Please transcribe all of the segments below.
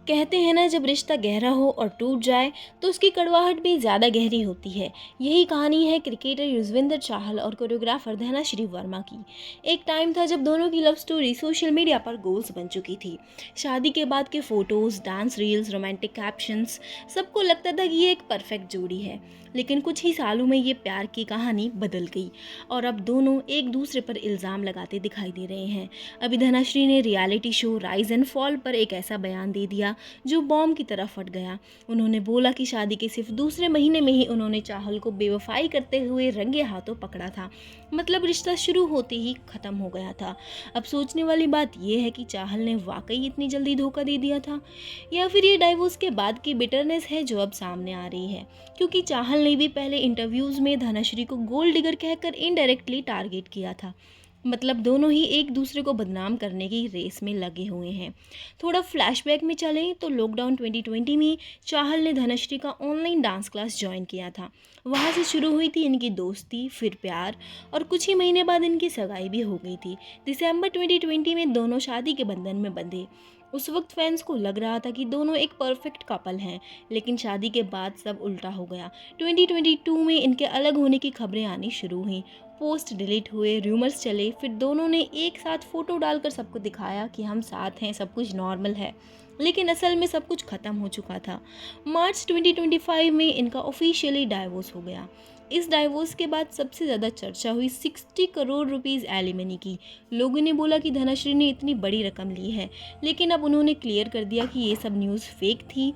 कहते हैं ना, जब रिश्ता गहरा हो और टूट जाए तो उसकी कड़वाहट भी ज़्यादा गहरी होती है। यही कहानी है क्रिकेटर युजवेंद्र चाहल और कोरियोग्राफर धनाश्री वर्मा की। एक टाइम था जब दोनों की लव स्टोरी सोशल मीडिया पर गोल्स बन चुकी थी। शादी के बाद के photos, dance reels, romantic captions, सबको लगता था कि ये एक परफेक्ट जोड़ी है। लेकिन कुछ ही सालों में ये प्यार की कहानी बदल गई और अब दोनों एक दूसरे पर इल्ज़ाम लगाते दिखाई दे रहे हैं। अभी धनाश्री ने reality show rise and fall पर एक ऐसा बयान दे दिया जो बॉम्ब की तरह फट गया। उन्होंने बोला कि शादी के सिर्फ दूसरे महीने में ही उन्होंने चाहल को बेवफाई करते हुए रंगे हाथों पकड़ा था। मतलब रिश्ता शुरू होते ही ख़त्म हो गया था। अब सोचने वाली बात यह है कि चाहल ने वाकई इतनी जल्दी धोखा दे दिया था, या फिर ये डाइवोर्स के बाद की बिटरनेस है जो अब सामने आ रही है। क्योंकि चाहल ने भी पहले इंटरव्यूज़ में धनश्री को गोल्ड डिगर कहकर इनडायरेक्टली टारगेट किया था। मतलब दोनों ही एक दूसरे को बदनाम करने की रेस में लगे हुए हैं। थोड़ा फ्लैशबैक में चलें तो लॉकडाउन 2020 में चाहल ने धनश्री का ऑनलाइन डांस क्लास ज्वाइन किया था। वहाँ से शुरू हुई थी इनकी दोस्ती, फिर प्यार, और कुछ ही महीने बाद इनकी सगाई भी हो गई थी। दिसंबर 2020 में दोनों शादी के बंधन में बंधे। उस वक्त फैंस को लग रहा था कि दोनों एक परफेक्ट कपल हैं, लेकिन शादी के बाद सब उल्टा हो गया। 2022 में इनके अलग होने की खबरें आनी शुरू हुई। पोस्ट डिलीट हुए, रूमर्स चले, फिर दोनों ने एक साथ फोटो डालकर सबको दिखाया कि हम साथ हैं, सब कुछ नॉर्मल है। लेकिन असल में सब कुछ ख़त्म हो चुका था। मार्च 2025 में इनका ऑफिशियली डाइवोर्स हो गया। इस डाइवोर्स के बाद सबसे ज़्यादा चर्चा हुई 60 करोड़ रुपीज़ एलिमनी की। लोगों ने बोला कि धनश्री ने इतनी बड़ी रकम ली है, लेकिन अब उन्होंने क्लियर कर दिया कि ये सब न्यूज़ फेक थी।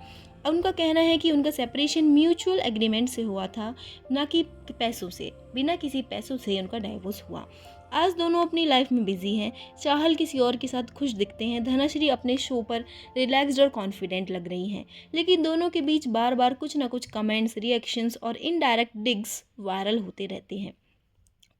उनका कहना है कि उनका सेपरेशन म्यूचुअल एग्रीमेंट से हुआ था, ना कि पैसों से। बिना किसी पैसों से उनका डाइवोर्स हुआ। आज दोनों अपनी लाइफ में बिजी हैं। चाहल किसी और के साथ खुश दिखते हैं, धनश्री अपने शो पर रिलैक्स्ड और कॉन्फिडेंट लग रही हैं। लेकिन दोनों के बीच बार बार कुछ ना कुछ कमेंट्स, रिएक्शंस और इनडायरेक्ट डिग्स वायरल होते रहते हैं।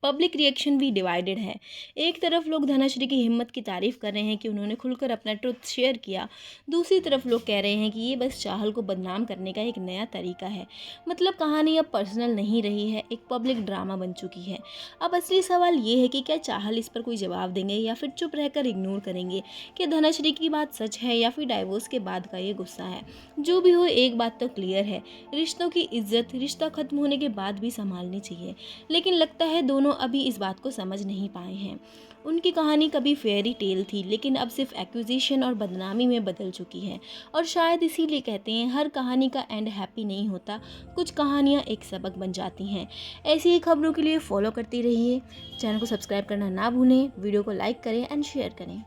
पब्लिक रिएक्शन भी डिवाइडेड है। एक तरफ लोग धनश्री की हिम्मत की तारीफ कर रहे हैं कि उन्होंने खुलकर अपना ट्रुथ शेयर किया। दूसरी तरफ लोग कह रहे हैं कि ये बस चाहल को बदनाम करने का एक नया तरीका है। मतलब कहानी अब पर्सनल नहीं रही है, एक पब्लिक ड्रामा बन चुकी है। अब असली सवाल ये है कि क्या चाहल इस पर कोई जवाब देंगे या फिर चुप रहकर इग्नोर करेंगे। क्या धनश्री की बात सच है या फिर डाइवोर्स के बाद का ये गुस्सा है। जो भी हो, एक बात तो क्लियर है, रिश्तों की इज्जत रिश्ता खत्म होने के बाद भी संभालनी चाहिए। लेकिन लगता है दोनों अभी इस बात को समझ नहीं पाए हैं। उनकी कहानी कभी फेयरी टेल थी, लेकिन अब सिर्फ एक्यूजेशन और बदनामी में बदल चुकी है। और शायद इसीलिए कहते हैं हर कहानी का एंड हैप्पी नहीं होता, कुछ कहानियाँ एक सबक बन जाती हैं। ऐसी ही खबरों के लिए फॉलो करते रहिए। चैनल को सब्सक्राइब करना ना भूलें, वीडियो को लाइक करें एंड शेयर करें।